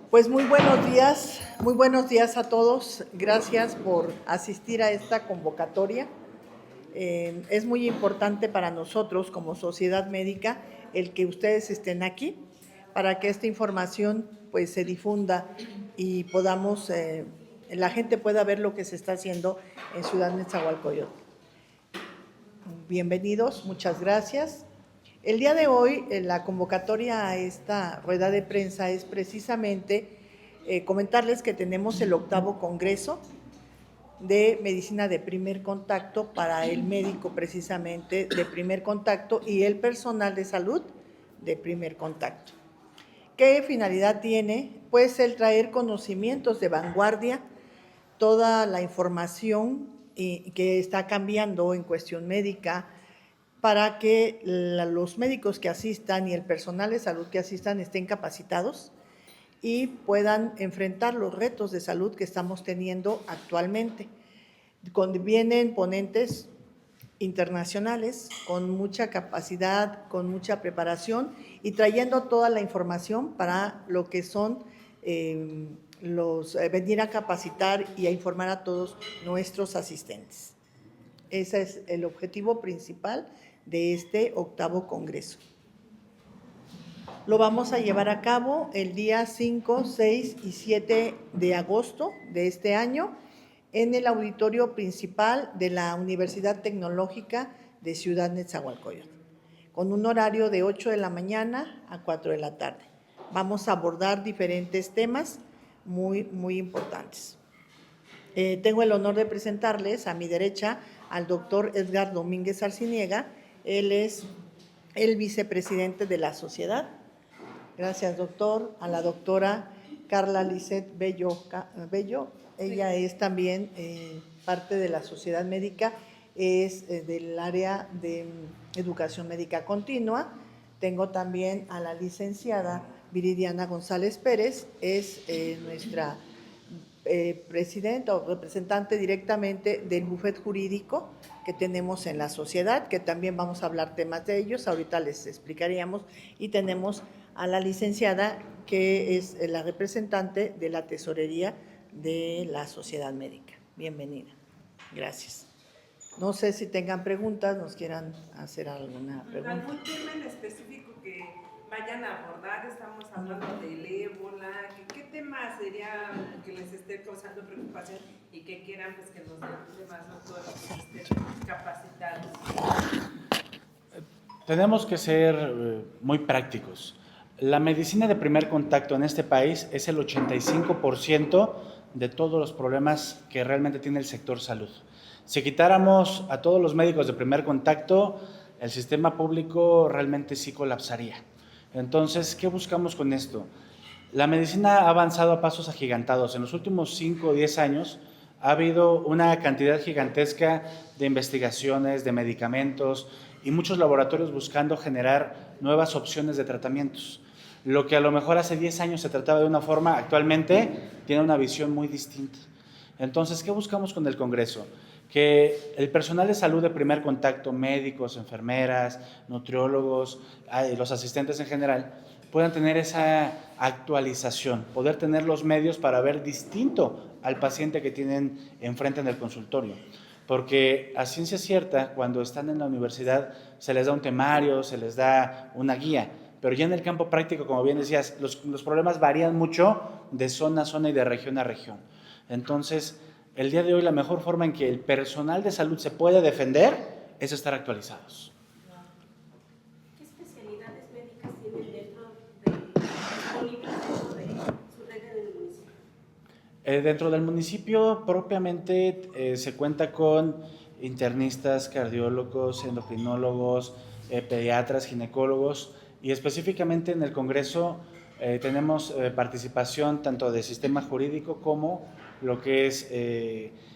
Pues muy buenos días a todos. Gracias por asistir a esta convocatoria. Es muy importante para nosotros como sociedad médica el que ustedes estén aquí para que esta información pues se difunda y podamos, la gente pueda ver lo que se está haciendo en Ciudad Nezahualcóyotl. Bienvenidos, muchas gracias. El día de hoy, la convocatoria a esta rueda de prensa es precisamente comentarles que tenemos el 8º Congreso de Medicina de Primer Contacto para el médico precisamente de primer contacto y el personal de salud de primer contacto. ¿Qué finalidad tiene? Pues el traer conocimientos de vanguardia, toda la información que está cambiando en cuestión médica, para que los médicos que asistan y el personal de salud que asistan estén capacitados y puedan enfrentar los retos de salud que estamos teniendo actualmente. Vienen ponentes internacionales con mucha capacidad, con mucha preparación y trayendo toda la información para lo que son venir a capacitar y a informar a todos nuestros asistentes. Ese es el objetivo principal de este 8º Congreso. Lo vamos a llevar a cabo el día 5, 6 y 7 de agosto de este año en el auditorio principal de la Universidad Tecnológica de Ciudad Nezahualcóyotl, con un horario de 8 de la mañana a 4 de la tarde. Vamos a abordar diferentes temas muy importantes. Tengo el honor de presentarles a mi derecha al doctor Edgar Domínguez Arciniega. Él es el vicepresidente de la sociedad. Gracias, doctor. A la doctora Carla Lisset Bello. Ella es también parte de la sociedad médica, es del área de educación médica continua. Tengo también a la licenciada Viridiana González Pérez, es nuestra presidenta o representante directamente del bufet jurídico que tenemos en la sociedad, que también vamos a hablar temas de ellos, ahorita les explicaríamos, y tenemos a la licenciada que es la representante de la tesorería de la sociedad médica. Bienvenida. Gracias. No sé si tengan preguntas, nos quieran hacer alguna pregunta. ¿Algún tema en específico que vayan a abordar? Estamos hablando del ébola. ¿Qué tema sería que les esté causando preocupación y que quieran pues, que los demás doctores estén capacitados? Tenemos que ser muy prácticos. La medicina de primer contacto en este país es el 85% de todos los problemas que realmente tiene el sector salud. Si quitáramos a todos los médicos de primer contacto, el sistema público realmente sí colapsaría. Entonces, ¿qué buscamos con esto? La medicina ha avanzado a pasos agigantados. En los últimos 5 o 10 años ha habido una cantidad gigantesca de investigaciones, de medicamentos y muchos laboratorios buscando generar nuevas opciones de tratamientos. Lo que a lo mejor hace 10 años se trataba de una forma, actualmente tiene una visión muy distinta. Entonces, ¿qué buscamos con el Congreso? Que el personal de salud de primer contacto, médicos, enfermeras, nutriólogos, los asistentes en general, puedan tener esa actualización, poder tener los medios para ver distinto al paciente que tienen enfrente en el consultorio. Porque a ciencia cierta, cuando están en la universidad, se les da un temario, se les da una guía, pero ya en el campo práctico, como bien decías, los problemas varían mucho de zona a zona y de región a región. Entonces, el día de hoy la mejor forma en que el personal de salud se puede defender es estar actualizados. ¿Qué especialidades médicas tienen disponibles dentro de su red del municipio? Dentro del municipio propiamente se cuenta con internistas, cardiólogos, endocrinólogos, pediatras, ginecólogos, y específicamente en el Congreso tenemos participación tanto del sistema jurídico como lo que es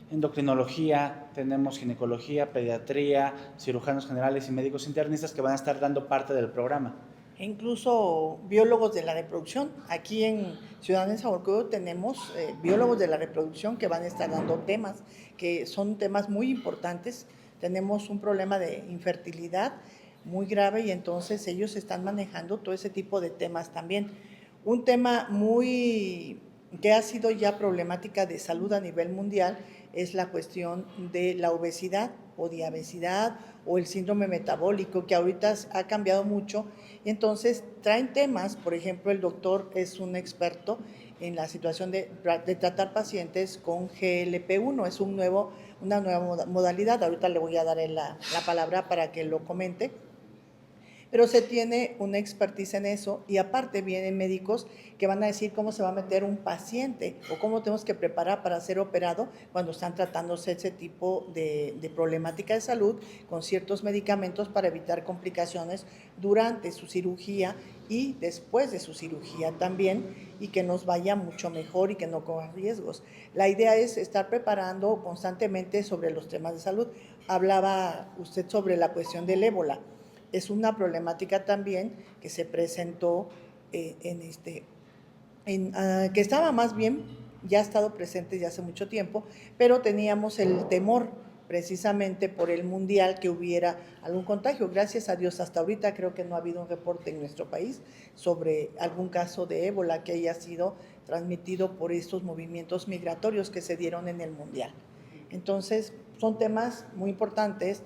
endocrinología, tenemos ginecología, pediatría, cirujanos generales y médicos internistas que van a estar dando parte del programa. E incluso biólogos de la reproducción. Aquí en Ciudad Nezahualcóyotl tenemos biólogos de la reproducción que van a estar dando temas, que son temas muy importantes. Tenemos un problema de infertilidad muy grave y entonces ellos están manejando todo ese tipo de temas también. Un tema que ha sido ya problemática de salud a nivel mundial es la cuestión de la obesidad o diabesidad o el síndrome metabólico, que ahorita ha cambiado mucho. Entonces traen temas, por ejemplo, el doctor es un experto en la situación de tratar pacientes con GLP-1, es una nueva modalidad. Ahorita le voy a dar la palabra para que lo comente. Pero se tiene una expertise en eso y aparte vienen médicos que van a decir cómo se va a meter un paciente o cómo tenemos que preparar para ser operado cuando están tratándose ese tipo de problemática de salud con ciertos medicamentos para evitar complicaciones durante su cirugía y después de su cirugía también, y que nos vaya mucho mejor y que no corra riesgos. La idea es estar preparando constantemente sobre los temas de salud. Hablaba usted sobre la cuestión del ébola. Es una problemática también que se presentó que estaba más bien, ya ha estado presente ya hace mucho tiempo, pero teníamos el temor precisamente por el mundial que hubiera algún contagio. Gracias a Dios hasta ahorita creo que no ha habido un reporte en nuestro país sobre algún caso de ébola que haya sido transmitido por estos movimientos migratorios que se dieron en el mundial. Entonces son temas muy importantes.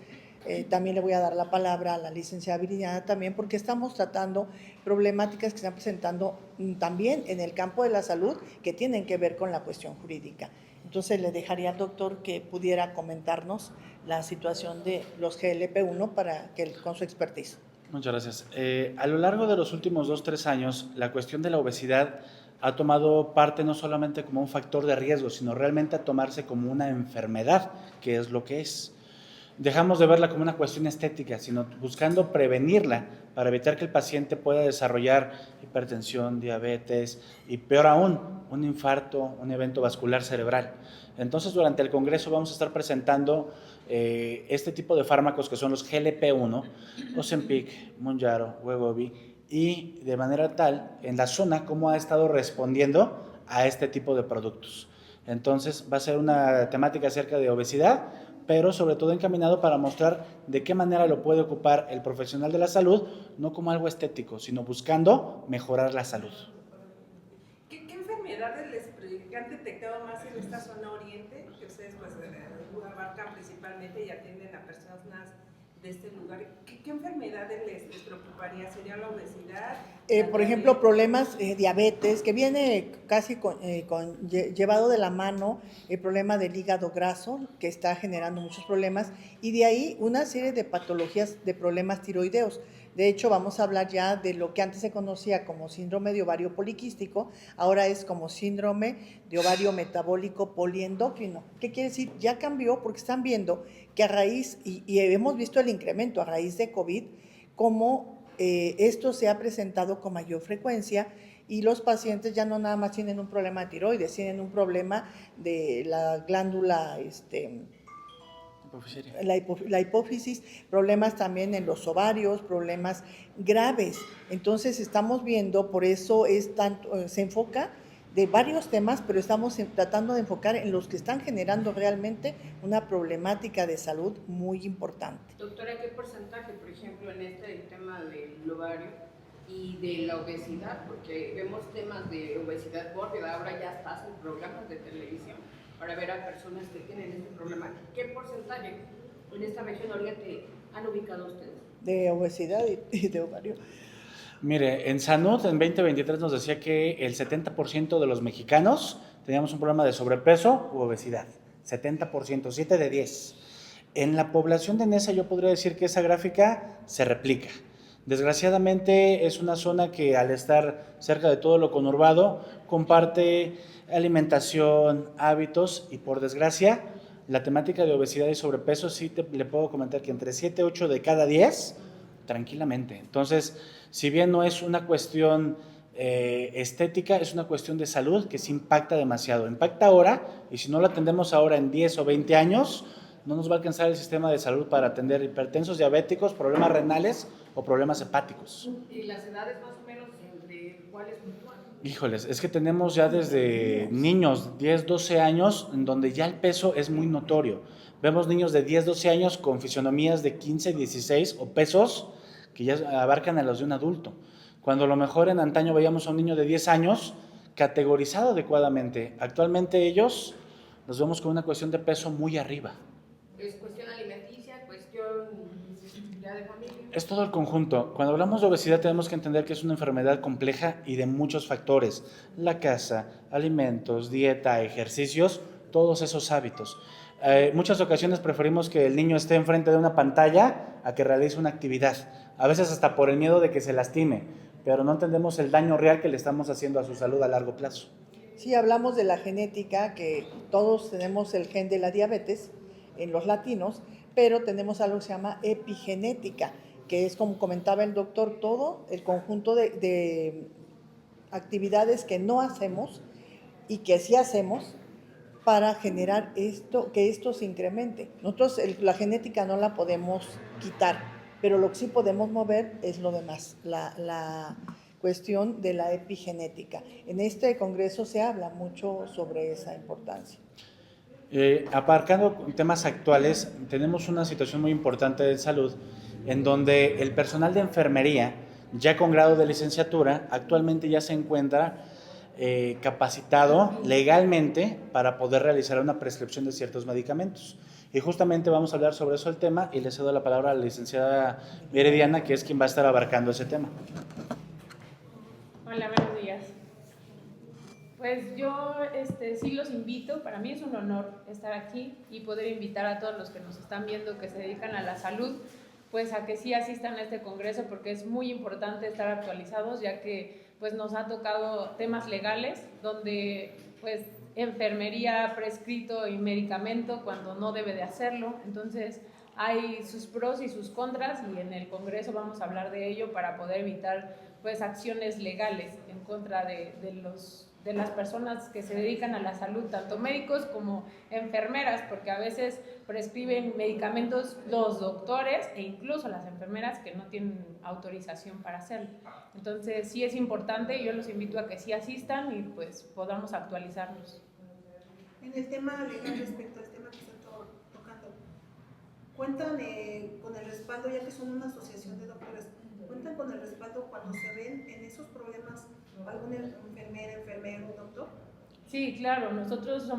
También le voy a dar la palabra a la licenciada Viridiana también, porque estamos tratando problemáticas que se están presentando también en el campo de la salud que tienen que ver con la cuestión jurídica. Entonces le dejaría al doctor que pudiera comentarnos la situación de los GLP-1 con su expertise. Muchas gracias. A lo largo de los últimos 2-3 años, la cuestión de la obesidad ha tomado parte no solamente como un factor de riesgo, sino realmente a tomarse como una enfermedad, que es lo que es. Dejamos de verla como una cuestión estética, sino buscando prevenirla para evitar que el paciente pueda desarrollar hipertensión, diabetes y peor aún, un infarto, un evento vascular cerebral. Entonces, durante el Congreso vamos a estar presentando este tipo de fármacos que son los GLP-1, Ozempic, Mounjaro, Wegovy, y de manera tal, en la zona, cómo ha estado respondiendo a este tipo de productos. Entonces, va a ser una temática acerca de obesidad, pero sobre todo encaminado para mostrar de qué manera lo puede ocupar el profesional de la salud, no como algo estético, sino buscando mejorar la salud. ¿Qué enfermedades les han detectado más en esta zona oriente? Que ustedes pues abarcan principalmente y atienden a personas de este lugar. ¿Qué enfermedades les preocuparía? ¿Sería la obesidad? Por ejemplo, problemas diabetes, que viene casi llevado de la mano el problema del hígado graso, que está generando muchos problemas, y de ahí una serie de patologías de problemas tiroideos. De hecho, vamos a hablar ya de lo que antes se conocía como síndrome de ovario poliquístico, ahora es como síndrome de ovario metabólico poliendocrino. ¿Qué quiere decir? Ya cambió porque están viendo que a raíz, y hemos visto el incremento a raíz de COVID, como esto se ha presentado con mayor frecuencia y los pacientes ya no nada más tienen un problema de tiroides, tienen un problema de la glándula, la hipófisis, problemas también en los ovarios, problemas graves. Entonces estamos viendo, por eso se enfoca de varios temas, pero estamos tratando de enfocar en los que están generando realmente una problemática de salud muy importante. Doctora, ¿qué porcentaje, por ejemplo, en el tema del ovario y de la obesidad? Porque vemos temas de obesidad mórbida, ahora ya estás en programas de televisión para ver a personas que tienen este problema. ¿Qué porcentaje en esta región oriente han ubicado ustedes? De obesidad y de ovario. Mire, en Salud en 2023 nos decía que el 70% de los mexicanos teníamos un problema de sobrepeso u obesidad. 70%, 7 de 10. En la población de Nesa yo podría decir que esa gráfica se replica. Desgraciadamente es una zona que al estar cerca de todo lo conurbado comparte alimentación, hábitos y por desgracia la temática de obesidad y sobrepeso sí le puedo comentar que entre 7 y 8 de cada 10 tranquilamente. Entonces, si bien no es una cuestión estética, es una cuestión de salud que sí impacta demasiado. Impacta ahora y si no lo atendemos ahora en 10 o 20 años, no nos va a alcanzar el sistema de salud para atender hipertensos, diabéticos, problemas renales o problemas hepáticos. ¿Y las edades más o menos entre cuáles puntuan? Híjoles, es que tenemos ya desde niños 10, 12 años en donde ya el peso es muy notorio. Vemos niños de 10, 12 años con fisionomías de 15, 16 o pesos que ya abarcan a los de un adulto. cuando a lo mejor en antaño veíamos a un niño de 10 años categorizado adecuadamente. Actualmente ellos los vemos con una cuestión de peso muy arriba. Es cuestión alimenticia, cuestión ya de familia. Es todo el conjunto. Cuando hablamos de obesidad tenemos que entender que es una enfermedad compleja y de muchos factores. La casa, alimentos, dieta, ejercicios, todos esos hábitos. Muchas ocasiones preferimos que el niño esté enfrente de una pantalla a que realice una actividad. A veces hasta por el miedo de que se lastime, pero no entendemos el daño real que le estamos haciendo a su salud a largo plazo. Sí, hablamos de la genética, que todos tenemos el gen de la diabetes en los latinos, pero tenemos algo que se llama epigenética, que es, como comentaba el doctor, todo el conjunto de actividades que no hacemos y que sí hacemos para generar esto, que esto se incremente. Nosotros la genética no la podemos quitar, pero lo que sí podemos mover es lo demás, la cuestión de la epigenética. En este congreso se habla mucho sobre esa importancia. Aparcando temas actuales, tenemos una situación muy importante de salud en donde el personal de enfermería, ya con grado de licenciatura, actualmente ya se encuentra capacitado legalmente para poder realizar una prescripción de ciertos medicamentos. Y justamente vamos a hablar sobre eso el tema y le cedo la palabra a la licenciada Meridiana, que es quien va a estar abarcando ese tema. Hola, buenos días. Pues yo sí los invito, para mí es un honor estar aquí y poder invitar a todos los que nos están viendo que se dedican a la salud, pues a que sí asistan a este congreso, porque es muy importante estar actualizados, ya que pues nos ha tocado temas legales donde pues enfermería ha prescrito y medicamento cuando no debe de hacerlo. Entonces hay sus pros y sus contras, y en el congreso vamos a hablar de ello para poder evitar pues acciones legales en contra de las personas que se dedican a la salud, tanto médicos como enfermeras, porque a veces prescriben medicamentos los doctores e incluso las enfermeras que no tienen autorización para hacerlo. Entonces sí es importante, yo los invito a que sí asistan y pues podamos actualizarnos. En el tema legal respecto al tema que están tocando, ¿cuentan con el respaldo, ya que son una asociación de doctores, cuentan con el respaldo cuando se ven en esos problemas alguna enfermera, enfermero, doctor? Sí, claro, nosotros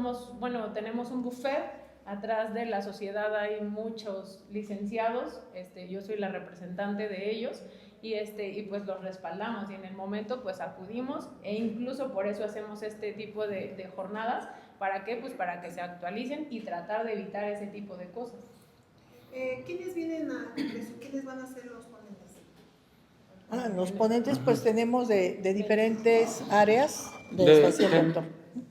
tenemos un buffet, atrás de la sociedad hay muchos licenciados, yo soy la representante de ellos, y pues los respaldamos, y en el momento pues acudimos, e incluso por eso hacemos este tipo de jornadas. ¿Para qué? Pues para que se actualicen y tratar de evitar ese tipo de cosas. ¿Quiénes vienen a congreso? ¿Quiénes van a ser los ponentes? Los ponentes pues tenemos de diferentes áreas de doctor.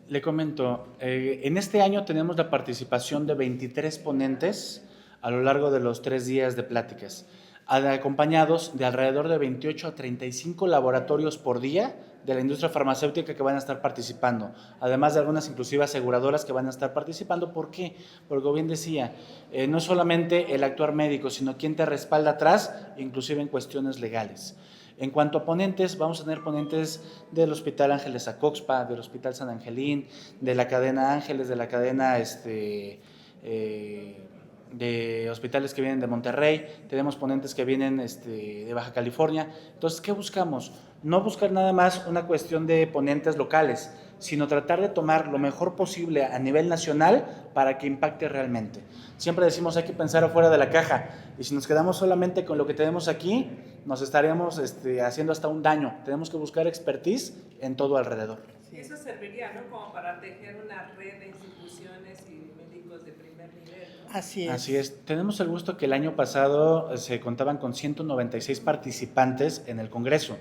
Le comento, en este año tenemos la participación de 23 ponentes a lo largo de los 3 días de pláticas, acompañados de alrededor de 28 a 35 laboratorios por día de la industria farmacéutica que van a estar participando, además de algunas inclusive aseguradoras que van a estar participando. ¿Por qué? Porque, como bien decía, no solamente el actuar médico, sino quien te respalda atrás, inclusive en cuestiones legales. En cuanto a ponentes, vamos a tener ponentes del Hospital Ángeles Acoxpa, del Hospital San Angelín, de la cadena Ángeles, de la cadena de hospitales que vienen de Monterrey, tenemos ponentes que vienen de Baja California. Entonces, ¿qué buscamos? No buscar nada más una cuestión de ponentes locales, sino tratar de tomar lo mejor posible a nivel nacional para que impacte realmente. Siempre decimos hay que pensar afuera de la caja, y si nos quedamos solamente con lo que tenemos aquí, nos estaríamos haciendo hasta un daño. Tenemos que buscar expertise en todo alrededor. Sí. Eso serviría, ¿no? Como para tejer una red de instituciones y médicos de primer nivel, ¿no? Así es. Así es. Tenemos el gusto que el año pasado se contaban con 196 participantes en el Congreso.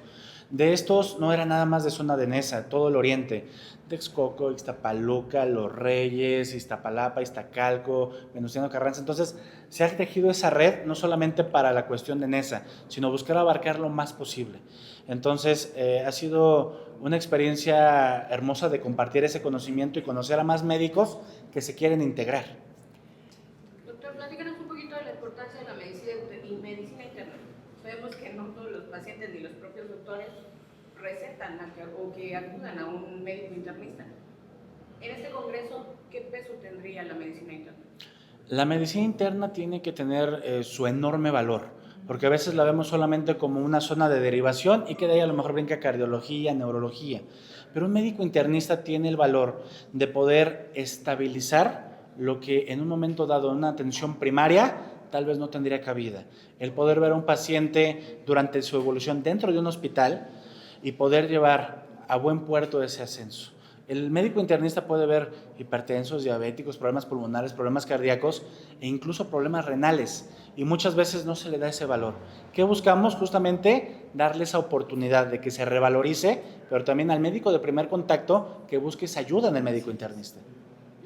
De estos no era nada más de zona de Nesa, todo el oriente, Texcoco, Ixtapaluca, Los Reyes, Iztapalapa, Iztacalco, Venustiano Carranza. Entonces se ha tejido esa red no solamente para la cuestión de Nesa, sino buscar abarcar lo más posible. Entonces ha sido una experiencia hermosa de compartir ese conocimiento y conocer a más médicos que se quieren integrar. Doctor, platícanos un poquito de la importancia de la medicina interna. Sabemos que no todos los pacientes ni los propios doctores recetan o que acudan a un médico internista. En este congreso, ¿qué peso tendría la medicina interna? La medicina interna tiene que tener su enorme valor. porque a veces la vemos solamente como una zona de derivación y que de ahí a lo mejor brinca cardiología, neurología. Pero un médico internista tiene el valor de poder estabilizar lo que en un momento dado, en una atención primaria, tal vez no tendría cabida. El poder ver a un paciente durante su evolución dentro de un hospital y poder llevar a buen puerto ese ascenso. El médico internista puede ver hipertensos, diabéticos, problemas pulmonares, problemas cardíacos e incluso problemas renales, y muchas veces no se le da ese valor. ¿Qué buscamos? Justamente darle esa oportunidad de que se revalorice, pero también al médico de primer contacto que busque esa ayuda en el médico internista.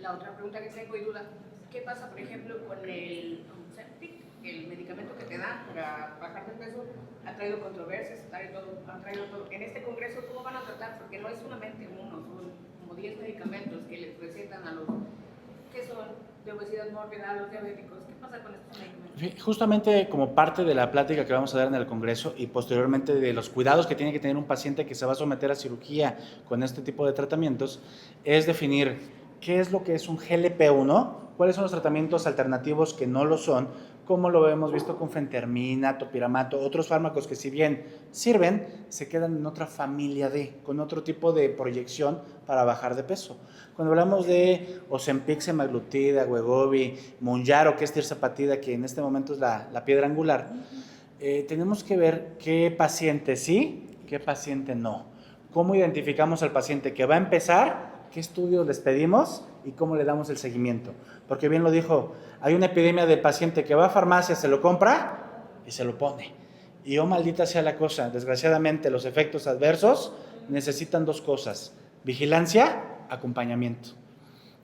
La otra pregunta que tengo y duda, ¿qué pasa, por ejemplo, con el Ozempic, el medicamento que te dan para bajar de peso? Ha traído controversias, ha traído todo. En este congreso, ¿cómo van a tratar? Porque no es solamente uno, son como 10 medicamentos que les recetan a los que son de obesidad mórbida, a los diabéticos. ¿Qué pasa con estos medicamentos? Justamente como parte de la plática que vamos a dar en el congreso y posteriormente de los cuidados que tiene que tener un paciente que se va a someter a cirugía con este tipo de tratamientos, es definir qué es lo que es un GLP-1, cuáles son los tratamientos alternativos que no lo son, como lo hemos visto con fentermina, topiramato, otros fármacos que si bien sirven, se quedan en otra familia con otro tipo de proyección para bajar de peso. Cuando hablamos de Ozempic, semaglutida, Wegovy, Mounjaro, que es tirzepatida, que en este momento es la piedra angular, tenemos que ver qué paciente sí, qué paciente no. ¿Cómo identificamos al paciente que va a empezar? ¿Qué estudios les pedimos y cómo le damos el seguimiento? Porque bien lo dijo, hay una epidemia del paciente que va a farmacia, se lo compra y se lo pone. Y oh, maldita sea la cosa, desgraciadamente los efectos adversos necesitan dos cosas: vigilancia, acompañamiento.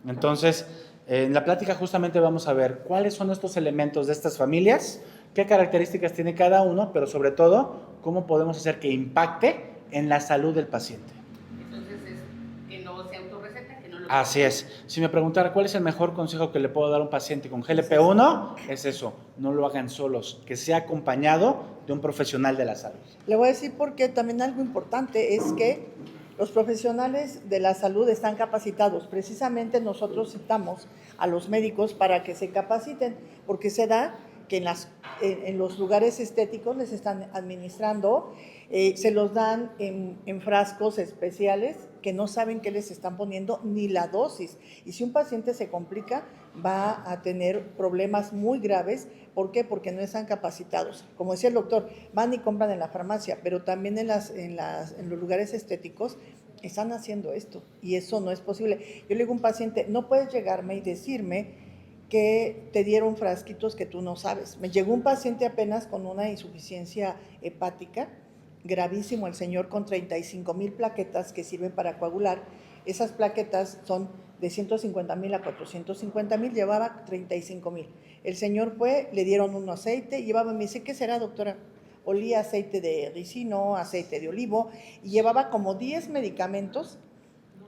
Entonces, en la plática justamente vamos a ver cuáles son estos elementos de estas familias, qué características tiene cada uno, pero sobre todo, cómo podemos hacer que impacte en la salud del paciente. Entonces, es que no se autorreceta, que no lo... Así es. Si me preguntara cuál es el mejor consejo que le puedo dar a un paciente con GLP-1, es eso: no lo hagan solos, que sea acompañado de un profesional de la salud. Le voy a decir porque también algo importante es que los profesionales de la salud están capacitados. Precisamente nosotros citamos a los médicos para que se capaciten, porque se da que en los lugares estéticos les están administrando, se los dan en frascos especiales que no saben qué les están poniendo ni la dosis. Y si un paciente se complica, va a tener problemas muy graves. ¿Por qué? Porque no están capacitados. Como decía el doctor, van y compran en la farmacia, pero también en los lugares estéticos están haciendo esto, y eso no es posible. Yo le digo a un paciente, no puedes llegarme y decirme que te dieron frasquitos que tú no sabes. Me llegó un paciente apenas con una insuficiencia hepática, gravísimo, el señor con 35,000 plaquetas que sirven para coagular. Esas plaquetas son de 150,000 a 450,000, llevaba 35,000. El señor fue, le dieron un aceite, llevaba, me dice, ¿qué será, doctora? Olía aceite de ricino, aceite de olivo, y llevaba como 10 medicamentos,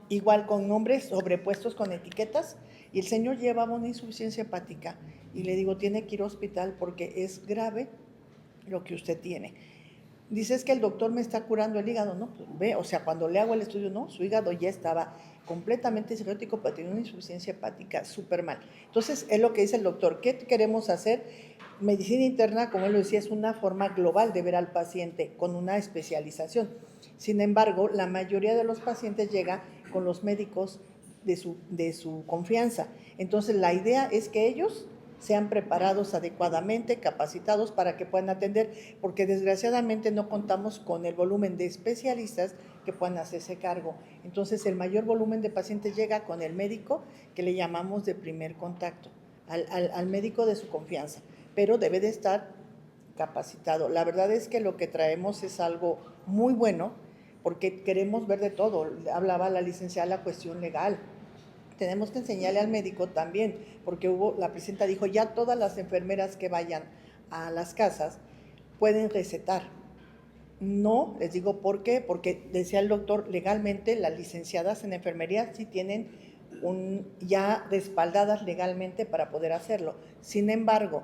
igual con nombres sobrepuestos con etiquetas, y el señor llevaba una insuficiencia hepática. Y le digo, tiene que ir al hospital porque es grave lo que usted tiene. Dice, es que el doctor me está curando el hígado, ¿no? Pues ve, o sea, cuando le hago el estudio, no, su hígado ya estaba completamente cirrótico, pero tenía una insuficiencia hepática súper mal. Entonces, es lo que dice el doctor. ¿Qué queremos hacer? Medicina interna, como él lo decía, es una forma global de ver al paciente con una especialización. Sin embargo, la mayoría de los pacientes llega con los médicos de su confianza. Entonces, la idea es que ellos sean preparados adecuadamente, capacitados para que puedan atender, porque desgraciadamente no contamos con el volumen de especialistas que puedan hacerse cargo. Entonces, el mayor volumen de pacientes llega con el médico que le llamamos de primer contacto, al médico de su confianza, pero debe de estar capacitado. La verdad es que lo que traemos es algo muy bueno, porque queremos ver de todo. Hablaba la licenciada la cuestión legal. Tenemos que enseñarle al médico también, porque la presidenta dijo, ya todas las enfermeras que vayan a las casas pueden recetar. No, les digo por qué, porque decía el doctor, legalmente las licenciadas en enfermería sí tienen ya respaldadas legalmente para poder hacerlo. Sin embargo,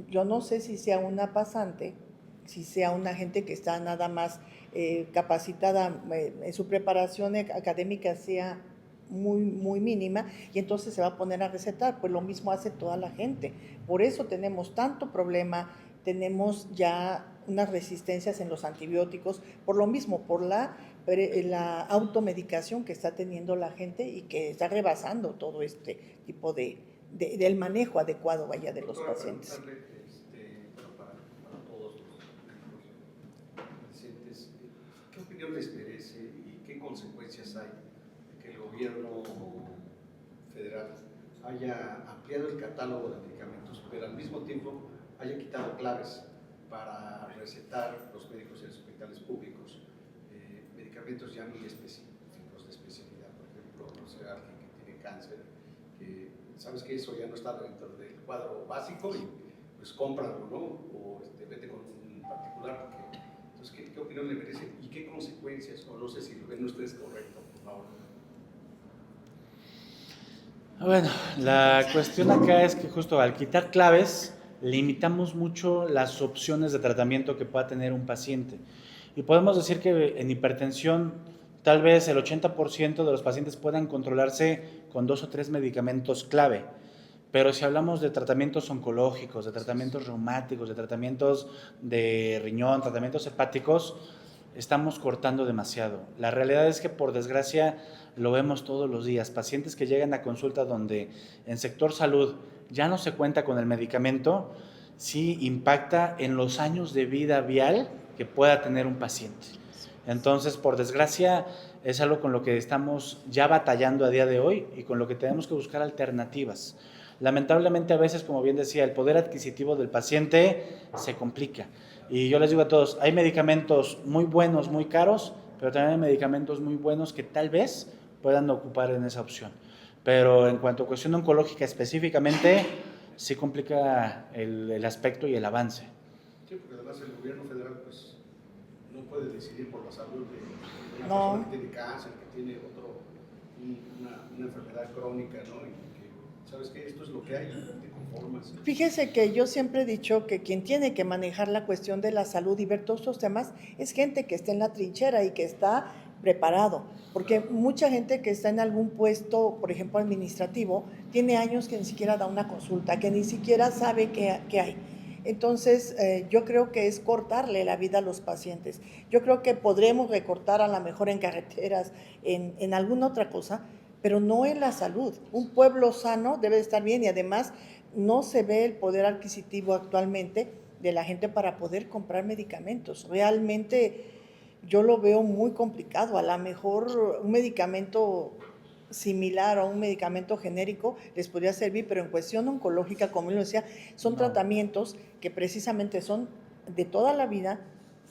yo no sé si sea una pasante, si sea una gente que está nada más capacitada, en su preparación académica sea muy mínima, y entonces se va a poner a recetar. Pues lo mismo hace toda la gente. Por eso tenemos tanto problema tenemos ya unas resistencias en los antibióticos, por lo mismo, por la automedicación que está teniendo la gente y que está rebasando todo este tipo del manejo adecuado, vaya, de los pacientes. Para todos los pacientes, ¿qué opinión les merece y qué consecuencias hay de que el gobierno federal haya ampliado el catálogo de medicamentos, pero al mismo tiempo haya quitado claves para recetar los médicos en los hospitales públicos medicamentos ya muy específicos de especialidad? Por ejemplo, no sé, alguien que tiene cáncer, que sabes que eso ya no está dentro del cuadro básico y pues cómpralo, ¿no? O vete con un particular. Entonces, ¿qué opinión le merece y qué consecuencias? O no sé si lo ven ustedes correcto, por favor. Bueno, la cuestión acá es que justo al quitar claves limitamos mucho las opciones de tratamiento que pueda tener un paciente. Y podemos decir que en hipertensión tal vez el 80% de los pacientes puedan controlarse con 2 o 3 medicamentos clave. Pero si hablamos de tratamientos oncológicos, de tratamientos reumáticos, de tratamientos de riñón, tratamientos hepáticos, estamos cortando demasiado. La realidad es que, por desgracia, lo vemos todos los días. Pacientes que llegan a consulta donde en sector salud ya no se cuenta con el medicamento, sí impacta en los años de vida vial que pueda tener un paciente. Entonces, por desgracia, es algo con lo que estamos ya batallando a día de hoy y con lo que tenemos que buscar alternativas. Lamentablemente, a veces, como bien decía, el poder adquisitivo del paciente se complica. Y yo les digo a todos, hay medicamentos muy buenos, muy caros, pero también hay medicamentos muy buenos que tal vez puedan ocupar en esa opción. Pero en cuanto a cuestión oncológica específicamente, sí complica el aspecto y el avance. Sí, porque además el gobierno federal pues no puede decidir por la salud de una No. persona que tiene cáncer, que tiene una enfermedad crónica, ¿no? Y que, ¿sabes qué? Esto es lo que hay, te conformas. Fíjese que yo siempre he dicho que quien tiene que manejar la cuestión de la salud y ver todos estos temas es gente que está en la trinchera y que está preparado, porque mucha gente que está en algún puesto, por ejemplo, administrativo, tiene años que ni siquiera da una consulta, que ni siquiera sabe qué hay. Entonces, yo creo que es cortarle la vida a los pacientes. Yo creo que podremos recortar a lo mejor en carreteras, en alguna otra cosa, pero no en la salud. Un pueblo sano debe de estar bien y además no se ve el poder adquisitivo actualmente de la gente para poder comprar medicamentos. Realmente yo lo veo muy complicado. A lo mejor un medicamento similar a un medicamento genérico les podría servir, pero en cuestión oncológica, como él lo decía, son tratamientos que precisamente son de toda la vida,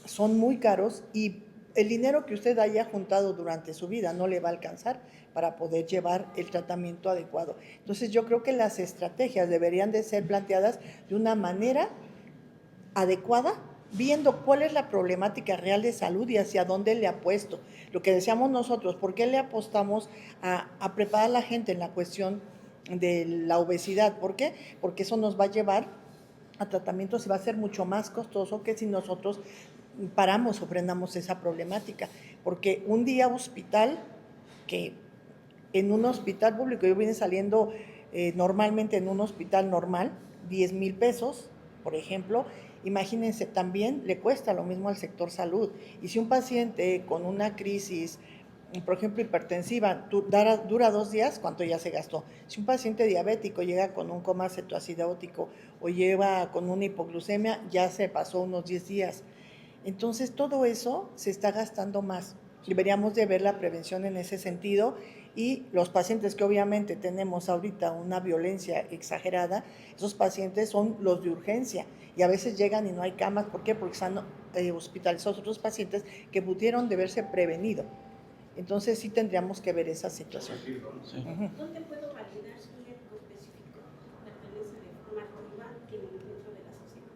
son muy caros y el dinero que usted haya juntado durante su vida no le va a alcanzar para poder llevar el tratamiento adecuado. Entonces yo creo que las estrategias deberían de ser planteadas de una manera adecuada, viendo cuál es la problemática real de salud y hacia dónde le apuesto. Lo que decíamos nosotros, ¿por qué le apostamos a preparar a la gente en la cuestión de la obesidad? ¿Por qué? Porque eso nos va a llevar a tratamientos y va a ser mucho más costoso que si nosotros paramos o frenamos esa problemática. Porque un día hospital, que en un hospital público, yo vine saliendo normalmente en un hospital normal, 10,000 pesos, por ejemplo. Imagínense, también le cuesta lo mismo al sector salud. Y si un paciente con una crisis, por ejemplo, hipertensiva, dura 2 días, ¿cuánto ya se gastó? Si un paciente diabético llega con un coma cetoacidótico o lleva con una hipoglucemia, ya se pasó unos 10 días. Entonces, todo eso se está gastando más. Deberíamos de ver la prevención en ese sentido y los pacientes que obviamente tenemos ahorita una violencia exagerada, esos pacientes son los de urgencia y a veces llegan y no hay camas. ¿Por qué? Porque están hospitalizados otros pacientes que pudieron de haberse prevenido. Entonces sí tendríamos que ver esa situación. Sí. ¿Dónde puedo validar si un médico específico pertenece de forma activa dentro de la sociedad?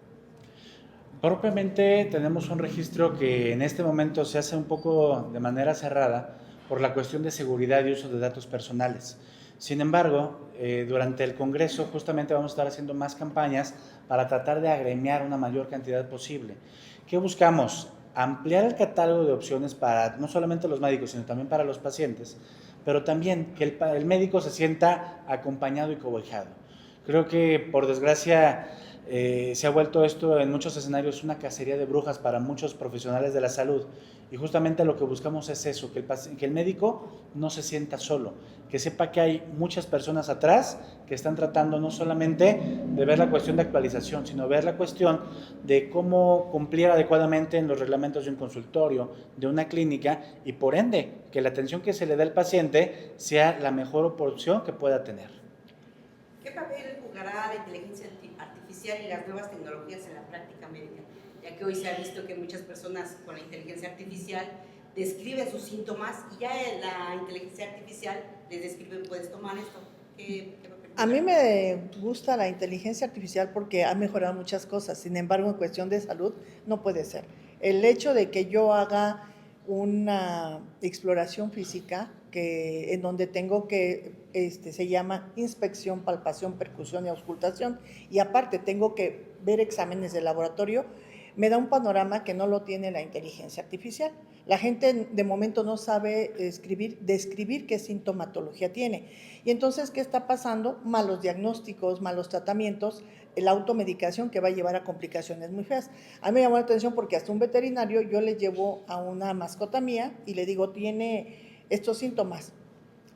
Propiamente tenemos un registro que en este momento se hace un poco de manera cerrada por la cuestión de seguridad y uso de datos personales. Sin embargo, durante el Congreso justamente vamos a estar haciendo más campañas para tratar de agremiar una mayor cantidad posible. ¿Qué buscamos? Ampliar el catálogo de opciones para no solamente los médicos, sino también para los pacientes, pero también que el médico se sienta acompañado y cobijado. Creo que, por desgracia, Se ha vuelto esto en muchos escenarios una cacería de brujas para muchos profesionales de la salud, y justamente lo que buscamos es eso, que el médico no se sienta solo, que sepa que hay muchas personas atrás que están tratando no solamente de ver la cuestión de actualización, sino ver la cuestión de cómo cumplir adecuadamente en los reglamentos de un consultorio, de una clínica, y por ende que la atención que se le da al paciente sea la mejor opción que pueda tener. ¿Qué papel jugará la inteligencia artificial y las nuevas tecnologías en la práctica médica? Ya que hoy se ha visto que muchas personas con la inteligencia artificial describen sus síntomas y ya la inteligencia artificial les describe, puedes tomar esto. ¿Qué papel jugará? A mí me gusta la inteligencia artificial porque ha mejorado muchas cosas, sin embargo, en cuestión de salud no puede ser. El hecho de que yo haga una exploración física en donde tengo que, se llama inspección, palpación, percusión y auscultación, y aparte tengo que ver exámenes de laboratorio, me da un panorama que no lo tiene la inteligencia artificial. La gente de momento no sabe describir qué sintomatología tiene. Y entonces, ¿qué está pasando? Malos diagnósticos, malos tratamientos, la automedicación que va a llevar a complicaciones muy feas. A mí me llamó la atención porque hasta un veterinario, yo le llevo a una mascota mía y le digo, tiene estos síntomas.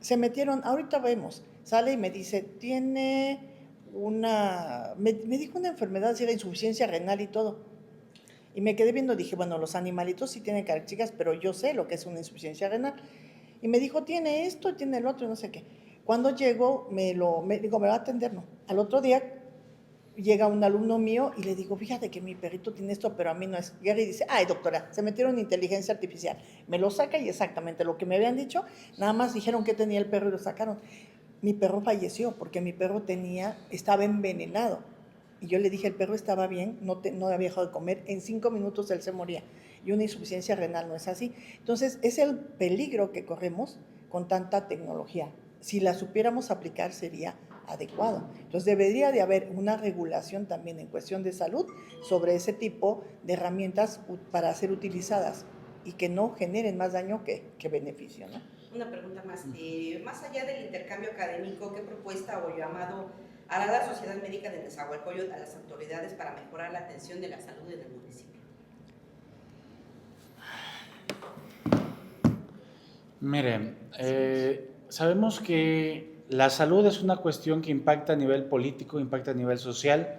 Se metieron, ahorita vemos, sale y me dice, tiene me dijo una enfermedad, si era insuficiencia renal y todo. Y me quedé viendo, dije, bueno, los animalitos sí tienen características, pero yo sé lo que es una insuficiencia renal. Y me dijo, tiene esto, tiene el otro, y no sé qué. Cuando llego, me va a atender, no. Al otro día llega un alumno mío y le digo, fíjate que mi perrito tiene esto, pero a mí no es. Y dice, ay, doctora, se metieron en inteligencia artificial. Me lo saca y exactamente lo que me habían dicho, nada más dijeron que tenía el perro y lo sacaron. Mi perro falleció porque mi perro estaba envenenado. Y yo le dije, el perro estaba bien, no había dejado de comer, en 5 minutos él se moría. Y una insuficiencia renal no es así. Entonces, es el peligro que corremos con tanta tecnología. Si la supiéramos aplicar, sería adecuado. Entonces, debería de haber una regulación también en cuestión de salud sobre ese tipo de herramientas para ser utilizadas y que no generen más daño que beneficio, ¿no? Una pregunta más. Más allá del intercambio académico, ¿qué propuesta o llamado hará la Sociedad Médica de Nezahualcóyotl a las autoridades para mejorar la atención de la salud en el municipio? Miren, sabemos que la salud es una cuestión que impacta a nivel político, impacta a nivel social,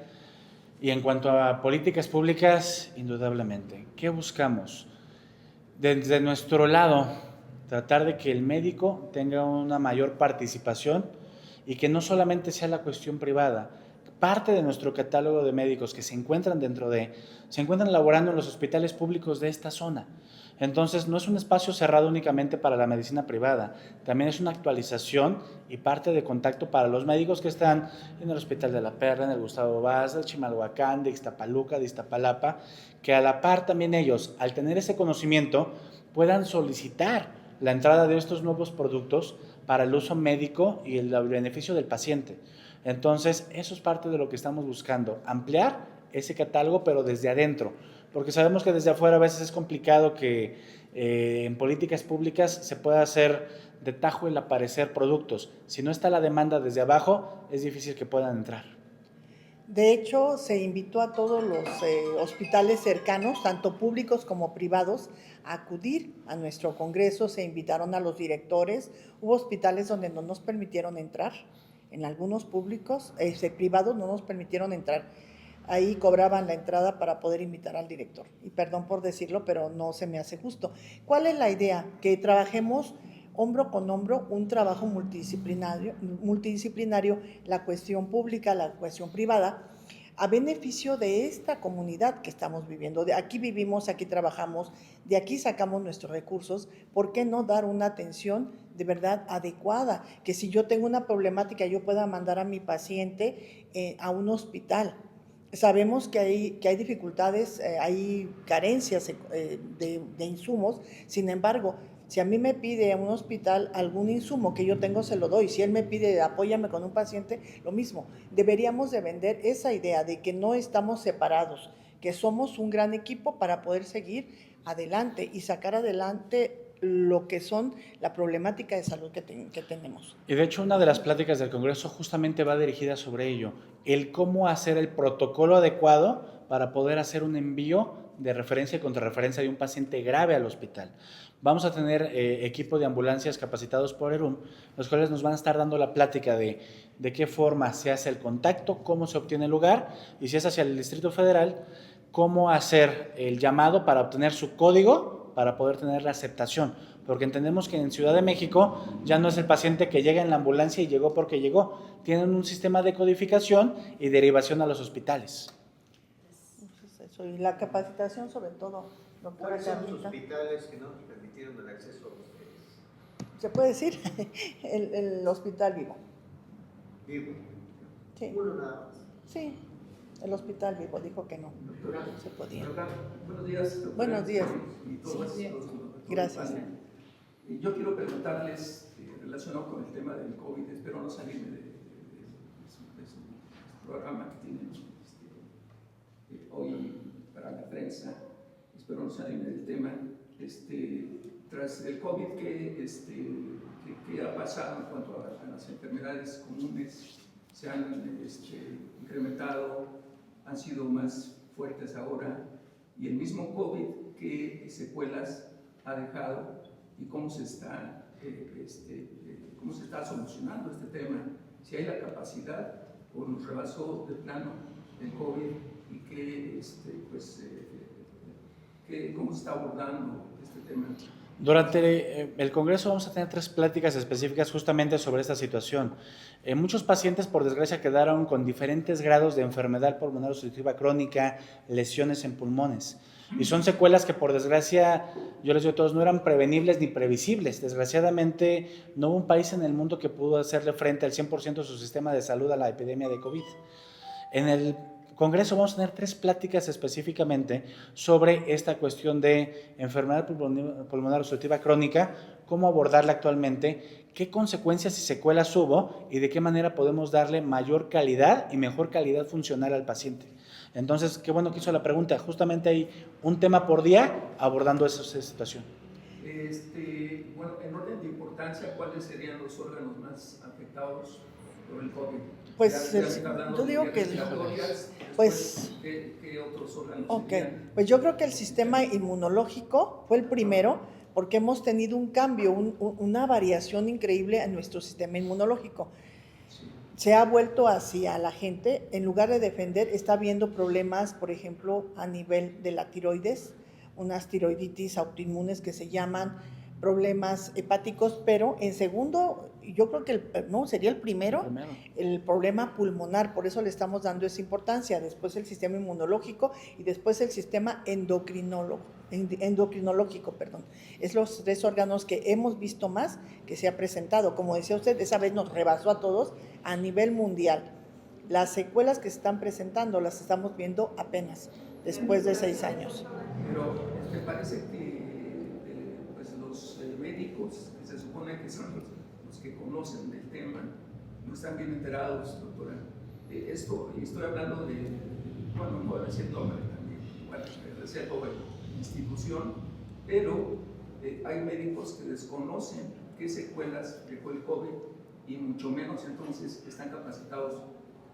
y en cuanto a políticas públicas, indudablemente. ¿Qué buscamos? Desde nuestro lado, tratar de que el médico tenga una mayor participación y que no solamente sea la cuestión privada. Parte de nuestro catálogo de médicos que se encuentran se encuentran laborando en los hospitales públicos de esta zona. Entonces, no es un espacio cerrado únicamente para la medicina privada, también es una actualización y parte de contacto para los médicos que están en el Hospital de la Perla, en el Gustavo Vaz, de Chimalhuacán, de Ixtapaluca, de Iztapalapa, que a la par también ellos, al tener ese conocimiento, puedan solicitar la entrada de estos nuevos productos para el uso médico y el beneficio del paciente. Entonces, eso es parte de lo que estamos buscando, ampliar ese catálogo, pero desde adentro, porque sabemos que desde afuera a veces es complicado que en políticas públicas se pueda hacer de tajo el aparecer productos. Si no está la demanda desde abajo, es difícil que puedan entrar. De hecho, se invitó a todos los hospitales cercanos, tanto públicos como privados, a acudir a nuestro congreso. Se invitaron a los directores. Hubo hospitales donde no nos permitieron entrar, en algunos públicos, privados no nos permitieron entrar. Ahí cobraban la entrada para poder invitar al director. Y perdón por decirlo, pero no se me hace justo. ¿Cuál es la idea? Que trabajemos hombro con hombro, un trabajo multidisciplinario, la cuestión pública, la cuestión privada, a beneficio de esta comunidad que estamos viviendo. De aquí vivimos, aquí trabajamos, de aquí sacamos nuestros recursos. ¿Por qué no dar una atención de verdad adecuada? Que si yo tengo una problemática, yo pueda mandar a mi paciente a un hospital. Sabemos que hay dificultades, hay carencias de insumos. Sin embargo, si a mí me pide un hospital algún insumo que yo tengo, se lo doy. Si él me pide apóyame con un paciente, lo mismo. Deberíamos de vender esa idea de que no estamos separados, que somos un gran equipo para poder seguir adelante y sacar adelante lo que son la problemática de salud que tenemos. Y de hecho una de las pláticas del Congreso justamente va dirigida sobre ello, el cómo hacer el protocolo adecuado para poder hacer un envío de referencia y contrarreferencia de un paciente grave al hospital. Vamos a tener equipo de ambulancias capacitados por ERUM, los cuales nos van a estar dando la plática de qué forma se hace el contacto, cómo se obtiene el lugar, y si es hacia el Distrito Federal, cómo hacer el llamado para obtener su código para poder tener la aceptación, porque entendemos que en Ciudad de México ya no es el paciente que llega en la ambulancia y llegó porque llegó, tienen un sistema de codificación y derivación a los hospitales. Eso, y la capacitación sobre todo, doctora ¿Cuáles son los Carlita. hospitales que no nos permitieron el acceso a ustedes? ¿Se puede decir? El Hospital Vivo. Vivo. Sí. Uno nada más. Sí, el Hospital Vivo dijo que no, Doctora, no se podía. doctora, buenos días. Doctora. Buenos días. Y todos Sí. los Gracias. Yo quiero preguntarles, relacionado con el tema del COVID, espero no salirme de su programa que tienen hoy para la prensa, espero no salirme del tema. Tras el COVID, ¿qué ha pasado en cuanto a las enfermedades comunes? Se han incrementado, han sido más fuertes ahora, y el mismo COVID, ¿qué secuelas ha dejado y cómo se está solucionando este tema? Si hay la capacidad o nos rebasó de plano el COVID y cómo se está abordando este tema. Durante el Congreso vamos a tener 3 pláticas específicas justamente sobre esta situación. Muchos pacientes, por desgracia, quedaron con diferentes grados de enfermedad pulmonar obstructiva crónica, lesiones en pulmones. Y son secuelas que, por desgracia, yo les digo a todos, no eran prevenibles ni previsibles. Desgraciadamente, no hubo un país en el mundo que pudo hacerle frente al 100% de su sistema de salud a la epidemia de COVID. En el Congreso vamos a tener 3 pláticas específicamente sobre esta cuestión de enfermedad pulmonar obstructiva crónica, cómo abordarla actualmente, qué consecuencias y secuelas hubo y de qué manera podemos darle mayor calidad y mejor calidad funcional al paciente. Entonces, qué bueno que hizo la pregunta. Justamente hay un tema por día abordando esa situación. Bueno, en orden de importancia, ¿cuáles serían los órganos más afectados por el COVID? Pues yo digo que pues ¿qué otros órganos serían? Pues yo creo que el sistema inmunológico fue el primero, porque hemos tenido un cambio, una variación increíble en nuestro sistema inmunológico. Se ha vuelto hacia la gente, en lugar de defender, está viendo problemas, por ejemplo, a nivel de la tiroides, unas tiroiditis autoinmunes que se llaman problemas hepáticos, pero en segundo, yo creo que sería el primero, el problema pulmonar, por eso le estamos dando esa importancia, después el sistema inmunológico y después el sistema endocrinológico, es los 3 órganos que hemos visto más que se ha presentado. Como decía usted, esa vez nos rebasó a todos a nivel mundial. Las secuelas que se están presentando las estamos viendo apenas después de 6 años. Pero me parece que los médicos, que se supone que son los que conocen del tema, no están bien enterados, doctora. Estoy hablando de, bueno, no voy a decir nombre también, bueno, decía toda institución, pero hay médicos que desconocen qué secuelas dejó el COVID y mucho menos entonces están capacitados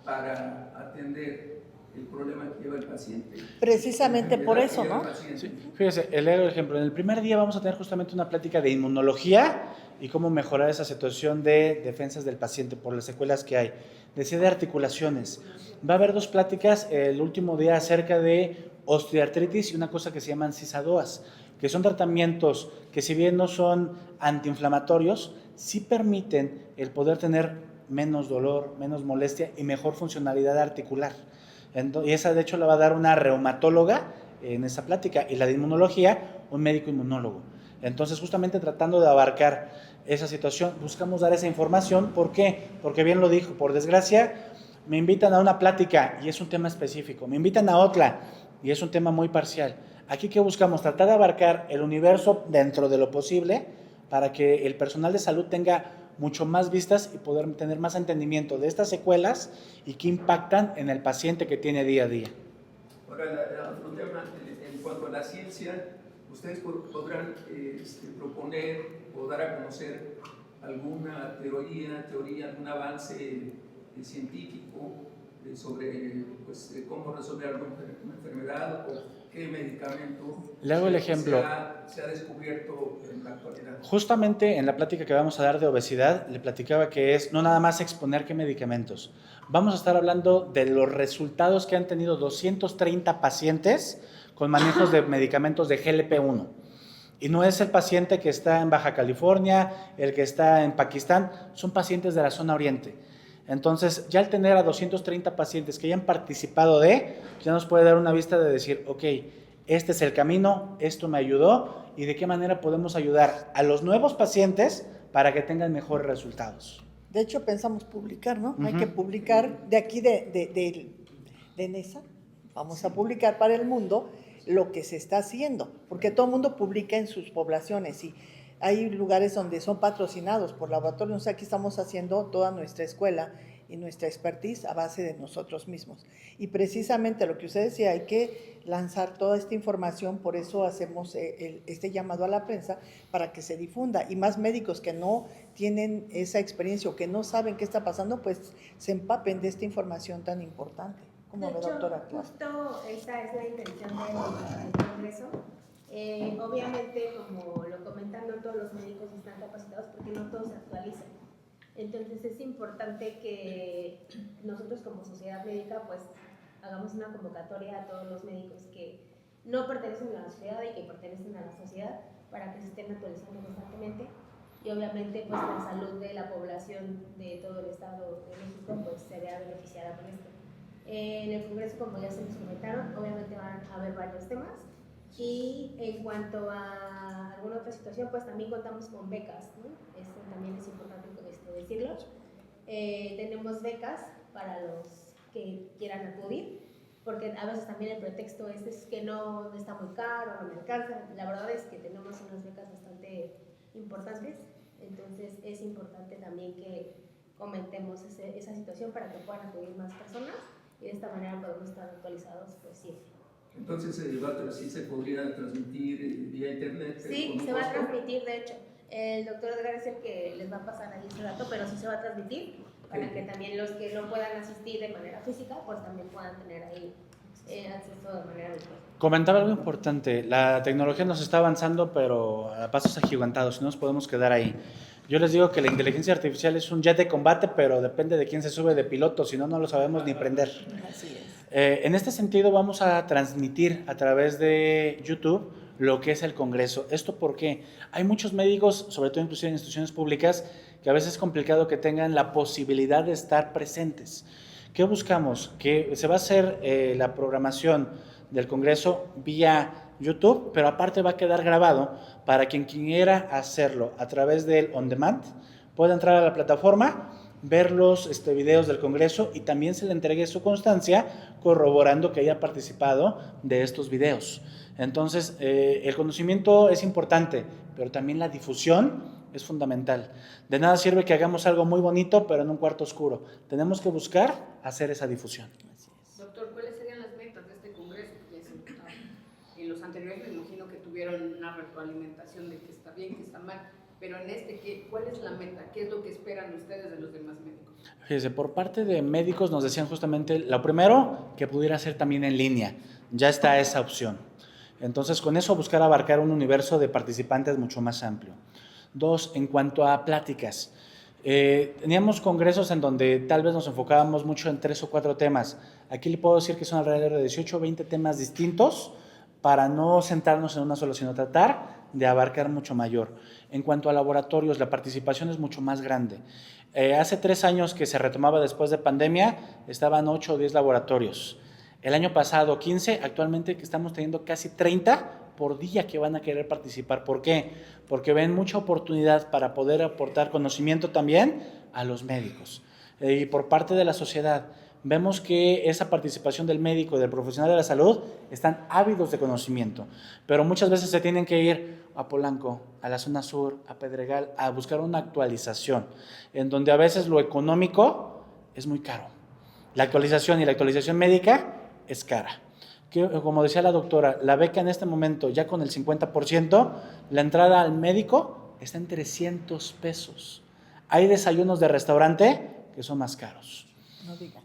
para atender el problema que lleva el paciente. Precisamente por eso, ¿no? Sí, fíjese, el ejemplo, en el primer día vamos a tener justamente una plática de inmunología y cómo mejorar esa situación de defensas del paciente por las secuelas que hay. Decía de articulaciones. Va a haber 2 pláticas el último día acerca de osteoartritis y una cosa que se llaman CISADOAS, que son tratamientos que, si bien no son antiinflamatorios, sí permiten el poder tener menos dolor, menos molestia y mejor funcionalidad articular. Y esa de hecho la va a dar una reumatóloga en esa plática, y la de inmunología un médico inmunólogo. Entonces, justamente tratando de abarcar esa situación, buscamos dar esa información. ¿Por qué? Porque bien lo dijo, por desgracia me invitan a una plática y es un tema específico, me invitan a otra y es un tema muy parcial. Aquí, ¿qué buscamos? Tratar de abarcar el universo dentro de lo posible para que el personal de salud tenga mucho más vistas y poder tener más entendimiento de estas secuelas y qué impactan en el paciente que tiene día a día. Ahora, otro tema, en cuanto a la ciencia, ustedes podrán proponer o dar a conocer alguna teoría, algún avance científico sobre cómo resolver alguna enfermedad o qué medicamento Le hago el ejemplo. se ha descubierto en la actualidad. Justamente en la plática que vamos a dar de obesidad, le platicaba que es no nada más exponer qué medicamentos. Vamos a estar hablando de los resultados que han tenido 230 pacientes con manejos de medicamentos de GLP-1. Y no es el paciente que está en Baja California, el que está en Pakistán, son pacientes de la zona oriente. Entonces, ya al tener a 230 pacientes que hayan participado ya nos puede dar una vista de decir, ok, este es el camino, esto me ayudó, y de qué manera podemos ayudar a los nuevos pacientes para que tengan mejores resultados. De hecho, pensamos publicar, ¿no? Uh-huh. Hay que publicar de aquí de NESA, vamos a publicar para el mundo lo que se está haciendo, porque todo el mundo publica en sus poblaciones y hay lugares donde son patrocinados por laboratorios. O sea, aquí estamos haciendo toda nuestra escuela y nuestra expertise a base de nosotros mismos. Y precisamente lo que usted decía, hay que lanzar toda esta información, por eso hacemos este llamado a la prensa para que se difunda. Y más médicos que no tienen esa experiencia o que no saben qué está pasando, pues se empapen de esta información tan importante. ¿Cómo ve, doctora? Justo esa es la intención del Congreso. Obviamente, como lo comentan, no todos los médicos están capacitados porque no todos se actualizan. Entonces es importante que nosotros como sociedad médica pues hagamos una convocatoria a todos los médicos que no pertenecen a la sociedad y que pertenecen a la sociedad para que se estén actualizando constantemente y obviamente pues la salud de la población de todo el Estado de México pues se vea beneficiada con esto. En el Congreso, como ya se nos comentaron, obviamente van a haber varios temas. Y en cuanto a alguna otra situación, pues también contamos con becas, ¿no? Esto también es importante decirlo. Tenemos becas para los que quieran acudir, porque a veces también el pretexto es que no está muy caro, no me alcanza. La verdad es que tenemos unas becas bastante importantes, entonces es importante también que comentemos esa situación para que puedan acudir más personas y de esta manera podemos estar actualizados pues siempre. Entonces el debate sí se podría transmitir vía internet. Sí, se va a transmitir, de hecho. El doctor Edgar es el que les va a pasar ahí ese dato, pero sí se va a transmitir para que también los que no puedan asistir de manera física, pues también puedan tener ahí acceso de manera virtual. Comentaba algo importante, la tecnología nos está avanzando, pero a pasos agigantados, no nos podemos quedar ahí. Yo les digo que la inteligencia artificial es un jet de combate, pero depende de quién se sube de piloto, si no, no lo sabemos ni prender. Así es. En este sentido, vamos a transmitir a través de YouTube lo que es el Congreso. ¿Esto por qué? Hay muchos médicos, sobre todo inclusive en instituciones públicas, que a veces es complicado que tengan la posibilidad de estar presentes. ¿Qué buscamos? Que se va a hacer la programación del Congreso vía YouTube, pero aparte va a quedar grabado para quien quiera hacerlo a través del On Demand, pueda entrar a la plataforma, ver los videos del Congreso y también se le entregue su constancia corroborando que haya participado de estos videos. Entonces, el conocimiento es importante, pero también la difusión es fundamental. De nada sirve que hagamos algo muy bonito, pero en un cuarto oscuro. Tenemos que buscar hacer esa difusión. Doctor, ¿cuáles serían las metas de este Congreso? En los anteriores me imagino que tuvieron una retroalimentación de que está bien, que está mal, pero en ¿cuál es la meta? ¿Qué es lo que esperan ustedes de los demás médicos? Fíjese, por parte de médicos nos decían justamente, lo primero, que pudiera ser también en línea. Ya está esa opción. Entonces, con eso buscar abarcar un universo de participantes mucho más amplio. 2, en cuanto a pláticas. Teníamos congresos en donde tal vez nos enfocábamos mucho en 3 o 4 temas. Aquí le puedo decir que son alrededor de 18 o 20 temas distintos para no centrarnos en una sola, sino tratar de abarcar mucho mayor. En cuanto a laboratorios, la participación es mucho más grande. Hace 3 años que se retomaba después de pandemia, estaban 8 o 10 laboratorios. El año pasado 15, actualmente que estamos teniendo casi 30 por día que van a querer participar. ¿Por qué? Porque ven mucha oportunidad para poder aportar conocimiento también a los médicos. Y por parte de la sociedad, vemos que esa participación del médico y del profesional de la salud están ávidos de conocimiento, pero muchas veces se tienen que ir a Polanco, a la zona sur, a Pedregal, a buscar una actualización, en donde a veces lo económico es muy caro. La actualización y la actualización médica es cara. que, como decía la doctora, la beca en este momento ya con el 50%, la entrada al médico está en 300 pesos. Hay desayunos de restaurante que son más caros. No digan.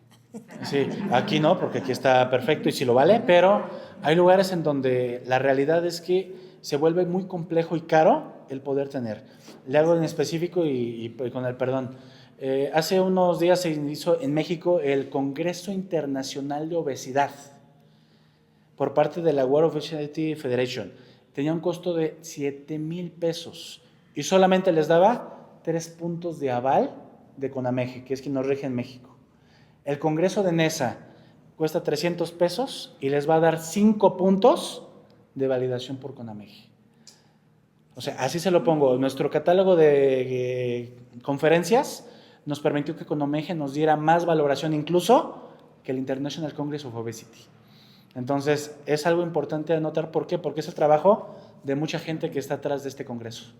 Sí, aquí no, porque aquí está perfecto y sí lo vale, pero hay lugares en donde la realidad es que se vuelve muy complejo y caro el poder tener. Le hago en específico y con el perdón. Hace unos días se hizo en México el Congreso Internacional de Obesidad por parte de la World Obesity Federation. Tenía un costo de 7,000 pesos y solamente les daba 3 puntos de aval de CONAMEGE, que es quien nos rige en México. El Congreso de NESA cuesta 300 pesos y les va a dar 5 puntos de validación por CONAMEGE. O sea, así se lo pongo. Nuestro catálogo de conferencias nos permitió que CONAMEGE nos diera más valoración incluso que el International Congress of Obesity. Entonces, es algo importante de notar. ¿Por qué? Porque es el trabajo de mucha gente que está atrás de este congreso.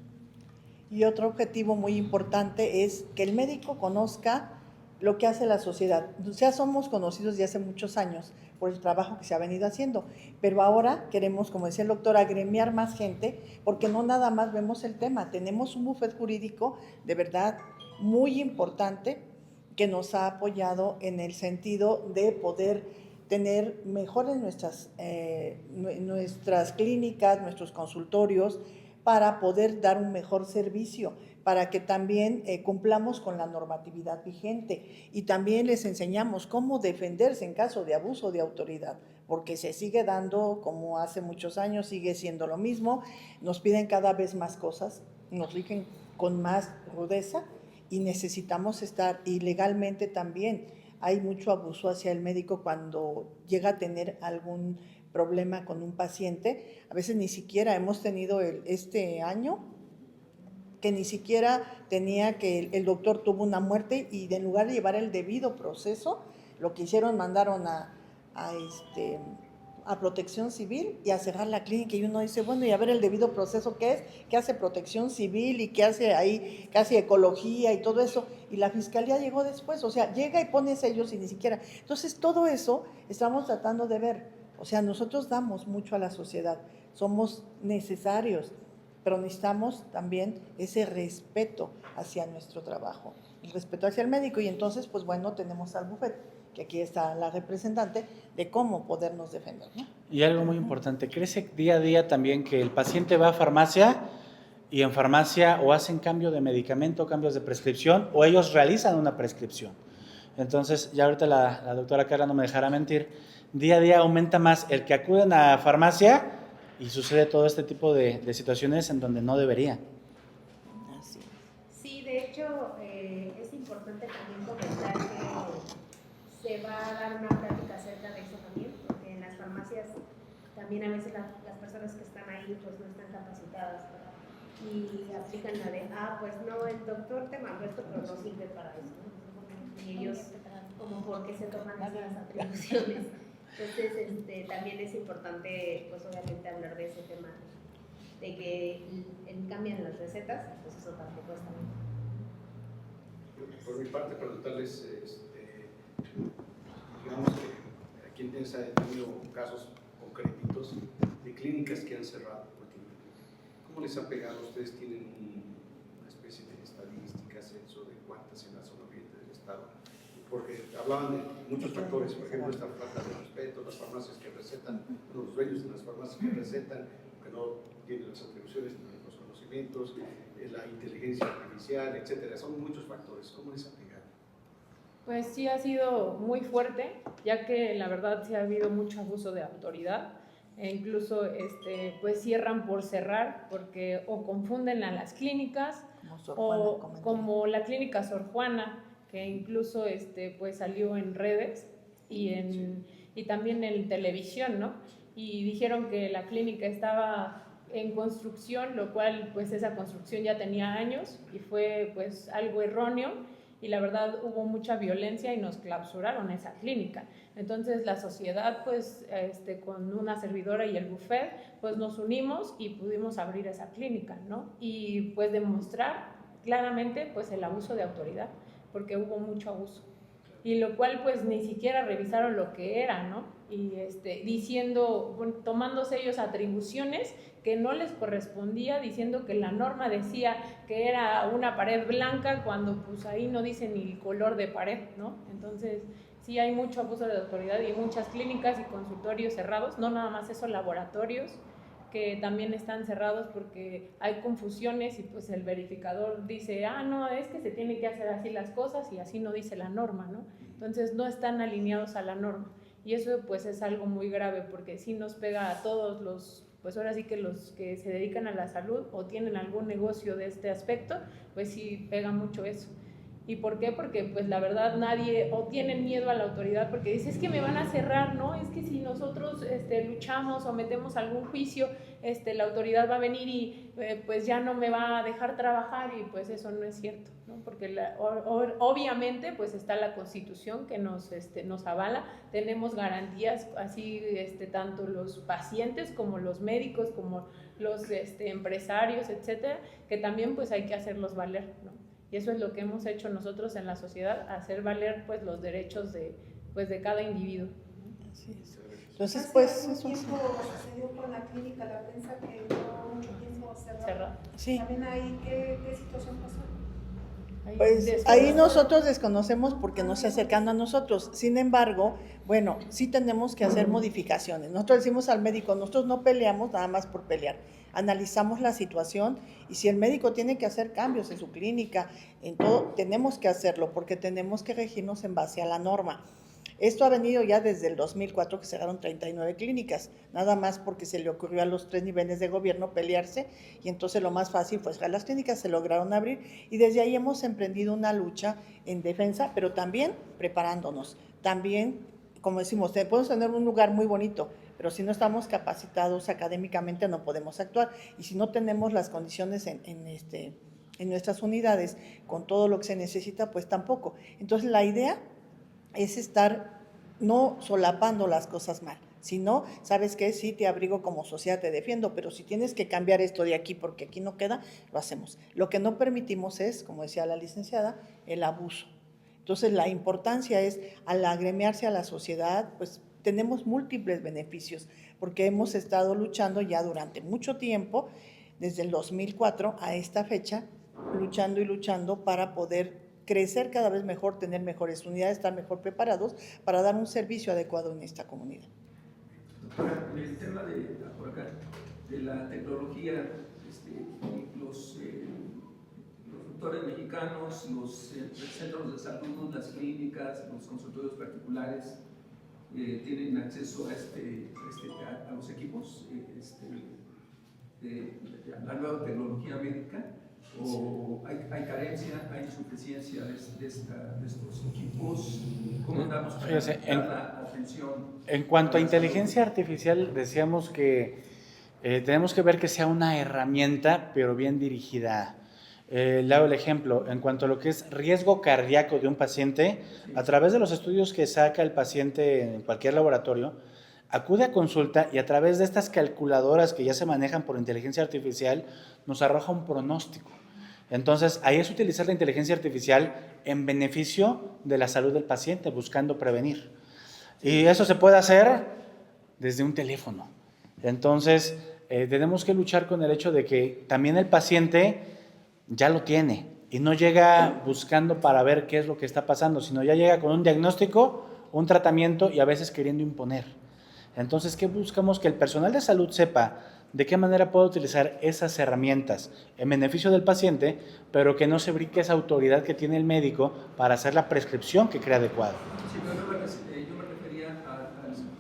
Y otro objetivo muy importante es que el médico conozca lo que hace la sociedad. Ya somos conocidos de hace muchos años por el trabajo que se ha venido haciendo, pero ahora queremos, como decía el doctor, agremiar más gente, porque no nada más vemos el tema. Tenemos un bufete jurídico de verdad muy importante que nos ha apoyado en el sentido de poder tener mejores nuestras clínicas, nuestros consultorios, para poder dar un mejor servicio, para que también cumplamos con la normatividad vigente, y también les enseñamos cómo defenderse en caso de abuso de autoridad, porque se sigue dando como hace muchos años, sigue siendo lo mismo, nos piden cada vez más cosas, nos rigen con más rudeza y necesitamos estar, y legalmente también hay mucho abuso hacia el médico cuando llega a tener algún problema con un paciente. A veces ni siquiera hemos tenido este año que ni siquiera tenía que el doctor tuvo una muerte y en lugar de llevar el debido proceso, lo que hicieron, mandaron a Protección Civil y a cerrar la clínica, y uno dice, bueno, y a ver el debido proceso, ¿qué es? ¿Qué hace Protección Civil y qué hace ahí casi ecología y todo eso? Y la fiscalía llegó después, o sea, llega y pone sellos y ni siquiera. Entonces, todo eso estamos tratando de ver. O sea, nosotros damos mucho a la sociedad, somos necesarios, pero necesitamos también ese respeto hacia nuestro trabajo, el respeto hacia el médico, y entonces, pues bueno, tenemos al bufete, que aquí está la representante, de cómo podernos defender, ¿no? Y algo muy importante, crece día a día también que el paciente va a farmacia y en farmacia o hacen cambio de medicamento, cambios de prescripción, o ellos realizan una prescripción. Entonces, ya ahorita la doctora Carla no me dejará mentir, día a día aumenta más el que acuden a farmacia y sucede todo este tipo de situaciones en donde no debería. Así. Sí, de hecho, es importante también comentar que se va a dar una plática acerca de eso también, porque en las farmacias también a veces las personas que están ahí pues no están capacitadas y aplican la de, pues no, el doctor te mandó esto, pero no sirve para eso, ¿no? Y ellos como por qué se toman esas atribuciones. Entonces, también es importante, pues obviamente hablar de ese tema, de que cambian las recetas, pues eso tampoco está bien. Por mi parte, preguntarles, digamos que aquí en Tensa he tenido casos concretitos de clínicas que han cerrado. ¿Cómo les ha pegado? ¿Ustedes tienen una especie de estadística, censo de cuántas en la zona oriente del estado? Porque hablaban de muchos factores, por ejemplo, esta falta de respeto, las farmacias que recetan, los dueños de las farmacias que recetan, que no tienen las atribuciones ni los conocimientos, la inteligencia artificial, etcétera. Son muchos factores. ¿Cómo les ha pegado? Pues sí ha sido muy fuerte, ya que la verdad sí ha habido mucho abuso de autoridad, e incluso pues cierran por cerrar, porque o confunden a las clínicas, o como la clínica Sor Juana, que incluso pues salió en redes y también en televisión, ¿no? Y dijeron que la clínica estaba en construcción, lo cual pues esa construcción ya tenía años y fue pues algo erróneo, y la verdad hubo mucha violencia y nos clausuraron esa clínica. Entonces la sociedad pues con una servidora y el buffet pues nos unimos y pudimos abrir esa clínica, ¿no? Y pues demostrar claramente pues el abuso de autoridad, porque hubo mucho abuso. y lo cual pues ni siquiera revisaron lo que era, ¿no? Y diciendo, bueno, tomándose ellos atribuciones que no les correspondía, diciendo que la norma decía que era una pared blanca cuando pues ahí no dice ni el color de pared, ¿no? Entonces sí hay mucho abuso de autoridad y muchas clínicas y consultorios cerrados, no nada más eso, laboratorios que también están cerrados porque hay confusiones y pues el verificador dice, no, es que se tiene que hacer así las cosas y así no dice la norma, ¿no? Entonces no están alineados a la norma y eso pues es algo muy grave porque sí nos pega a todos los, pues ahora sí que los que se dedican a la salud o tienen algún negocio de este aspecto, pues sí pega mucho eso. ¿Y por qué? Porque pues la verdad nadie, o tienen miedo a la autoridad porque dice, es que me van a cerrar, ¿no? Es que si nosotros luchamos o metemos algún juicio, la autoridad va a venir y pues ya no me va a dejar trabajar y pues eso no es cierto, ¿no? Porque obviamente pues está la Constitución que nos avala, tenemos garantías así tanto los pacientes como los médicos, como los empresarios, etcétera, que también pues hay que hacerlos valer, ¿no? Y eso es lo que hemos hecho nosotros en la sociedad, hacer valer pues los derechos de cada individuo. Así es. Entonces, Hace pues algún eso tiempo sucedió con la clínica La Prensa que duró mucho tiempo cerrada. sí. También ahí, ¿qué situación pasó? Pues ahí nosotros desconocemos porque no se acercan a nosotros. Sin embargo, bueno, sí tenemos que hacer modificaciones. Nosotros decimos al médico, nosotros no peleamos nada más por pelear. Analizamos la situación y si el médico tiene que hacer cambios en su clínica, en todo, tenemos que hacerlo porque tenemos que regirnos en base a la norma. Esto ha venido ya desde el 2004 que cerraron 39 clínicas, nada más porque se le ocurrió a los 3 niveles de gobierno pelearse y entonces lo más fácil fue cerrar las clínicas, se lograron abrir y desde ahí hemos emprendido una lucha en defensa, pero también preparándonos, también, como decimos, podemos tener un lugar muy bonito, pero si no estamos capacitados académicamente no podemos actuar y si no tenemos las condiciones en nuestras unidades con todo lo que se necesita, pues tampoco. Entonces la idea es estar no solapando las cosas mal, sino, ¿sabes qué? Sí, te abrigo como sociedad, te defiendo, pero si tienes que cambiar esto de aquí porque aquí no queda, lo hacemos. Lo que no permitimos es, como decía la licenciada, el abuso. Entonces, la importancia es, al agremiarse a la sociedad, pues tenemos múltiples beneficios, porque hemos estado luchando ya durante mucho tiempo, desde el 2004 a esta fecha, luchando y luchando para poder crecer cada vez mejor, tener mejores unidades, estar mejor preparados para dar un servicio adecuado en esta comunidad. Doctora, en el tema de la tecnología, los doctores mexicanos, los centros de salud, las clínicas, los consultorios particulares, tienen acceso a los equipos, la nueva tecnología médica. ¿O hay carencia, hay insuficiencia de estos equipos? ¿Cómo andamos para dar la atención? En cuanto a inteligencia artificial, decíamos que tenemos que ver que sea una herramienta, pero bien dirigida. Le hago el ejemplo, en cuanto a lo que es riesgo cardíaco de un paciente, a través de los estudios que saca el paciente en cualquier laboratorio, acude a consulta y a través de estas calculadoras que ya se manejan por inteligencia artificial, nos arroja un pronóstico. Entonces, ahí es utilizar la inteligencia artificial en beneficio de la salud del paciente, buscando prevenir. Y eso se puede hacer desde un teléfono. Entonces, tenemos que luchar con el hecho de que también el paciente ya lo tiene y no llega buscando para ver qué es lo que está pasando, sino ya llega con un diagnóstico, un tratamiento y a veces queriendo imponer. Entonces, ¿qué buscamos? Que el personal de salud sepa de qué manera puede utilizar esas herramientas en beneficio del paciente, pero que no se brinque esa autoridad que tiene el médico para hacer la prescripción que crea adecuada. Sí, pero yo me refería a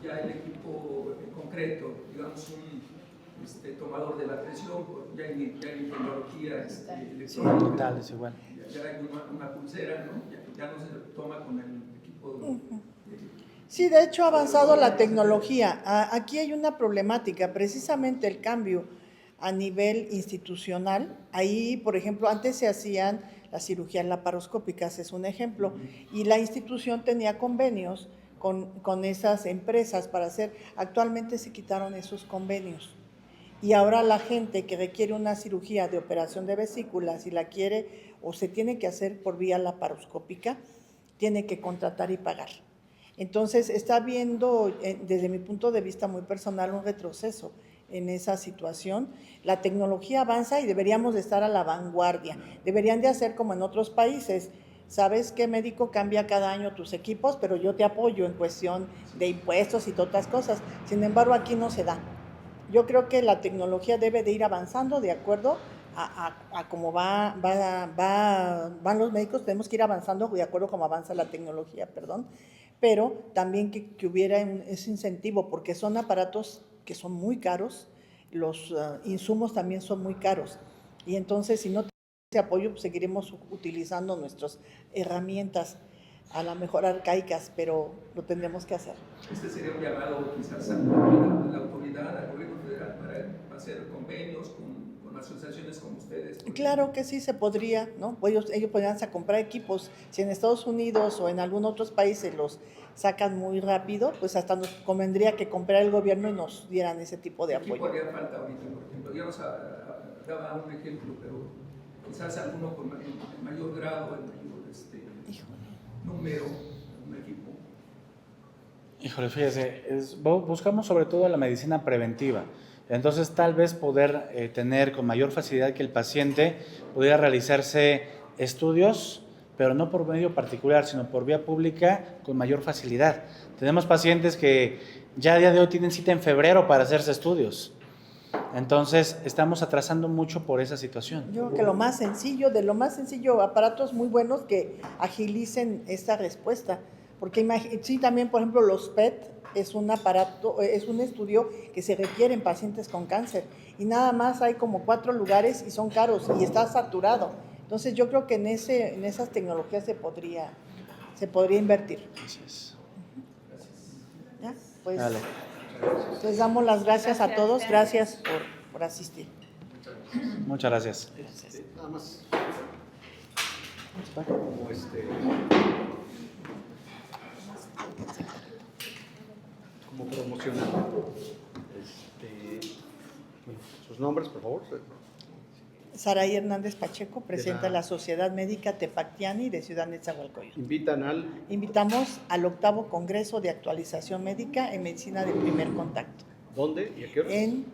ya el equipo concreto, digamos un tomador de la presión, ya hay tecnología electrónica, Sí, igual. Ya hay una pulsera, ¿no? Ya no se toma con el equipo Sí, de hecho ha avanzado la tecnología. Aquí hay una problemática, precisamente el cambio a nivel institucional. Ahí, por ejemplo, antes se hacían las cirugías laparoscópicas, es un ejemplo, y la institución tenía convenios con esas empresas para hacer. Actualmente se quitaron esos convenios. Y ahora la gente que requiere una cirugía de operación de vesícula, si la quiere o se tiene que hacer por vía laparoscópica, tiene que contratar y pagar. Entonces, está habiendo, desde mi punto de vista muy personal, un retroceso en esa situación. La tecnología avanza y deberíamos de estar a la vanguardia. Deberían de hacer como en otros países. ¿Sabes qué, médico? Cambia cada año tus equipos, pero yo te apoyo en cuestión de impuestos y todas otras cosas. Sin embargo, aquí no se da. Yo creo que la tecnología debe de ir avanzando de acuerdo a cómo van los médicos. Tenemos que ir avanzando de acuerdo a cómo avanza la tecnología, pero también que hubiera ese incentivo, porque son aparatos que son muy caros, los insumos también son muy caros, y entonces si no tenemos ese apoyo, pues seguiremos utilizando nuestras herramientas, a lo mejor arcaicas, pero lo tendremos que hacer. Este sería un llamado quizás a la autoridad, al gobierno federal, para hacer convenios con asociaciones como ustedes. Claro que sí se podría, ¿no? Ellos podrían comprar equipos. Si en Estados Unidos o en algún otros países los sacan muy rápido, pues hasta nos convendría que comprara el gobierno y nos dieran ese tipo de apoyo. ¿Qué haría falta ahorita, por ejemplo? Ya nos daba un ejemplo, pero quizás alguno con mayor grado, en mayor número, un equipo. Híjole, fíjese, buscamos sobre todo la medicina preventiva. Entonces, tal vez poder tener con mayor facilidad que el paciente pudiera realizarse estudios, pero no por medio particular, sino por vía pública con mayor facilidad. Tenemos pacientes que ya a día de hoy tienen cita en febrero para hacerse estudios. Entonces, estamos atrasando mucho por esa situación. Yo creo que lo más sencillo, aparatos muy buenos que agilicen esta respuesta. Porque sí, también, por ejemplo, los PET es un aparato, es un estudio que se requiere en pacientes con cáncer. Y nada más hay como 4 lugares y son caros y está saturado. Entonces, yo creo que en esas tecnologías se podría invertir. Gracias. ¿Ya? Pues, Dale. les damos las gracias a todos. Gracias por asistir. Muchas gracias. Nada más. Como como promocionar. Sus nombres, por favor. Saraí Hernández Pacheco, presidenta de la Sociedad Médica Tepactiani de Ciudad Nezahualcóyotl. Invitamos al 8º Congreso de Actualización Médica en Medicina de Primer Contacto. ¿Dónde y a qué horas? En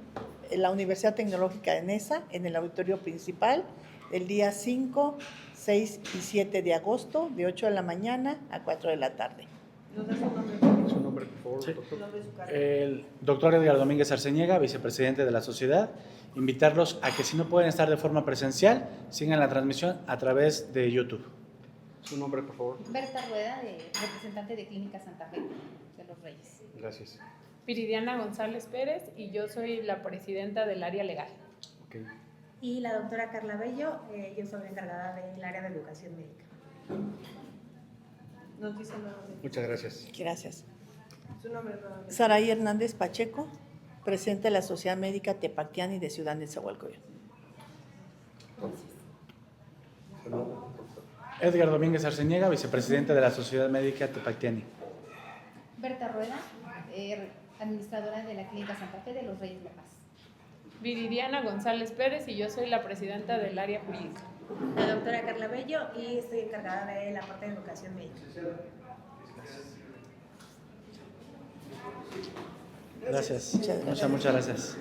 la Universidad Tecnológica de Neza, en el auditorio principal, el día 5, 6 y 7 de agosto, de 8 de la mañana a 4 de la tarde. Su nombre, por favor, Sí. doctor. El doctor Edgar Domínguez Arceñega, vicepresidente de la sociedad. Invitarlos a que si no pueden estar de forma presencial, sigan la transmisión a través de YouTube. Su nombre, por favor. Berta Rueda, representante de Clínica Santa Fe de los Reyes. Gracias. Viridiana González Pérez y yo soy la presidenta del área legal. Okay. Y la doctora Carla Bello, yo soy la encargada del área de educación médica. Muchas gracias. Gracias. Su nombre nuevamente. Saraí Hernández Pacheco, presidente de la Sociedad Médica Tepactiani de Ciudad Nezahualcóyotl. Su nombre. Edgar Domínguez Arceñega, vicepresidente de la Sociedad Médica Tepactiani. Berta Rueda, administradora de la Clínica Santa Fe de los Reyes La Paz. Viridiana González Pérez y yo soy la presidenta del área jurídica. La doctora Carla Bello y estoy encargada de la parte de educación médica. Gracias. Muchas gracias.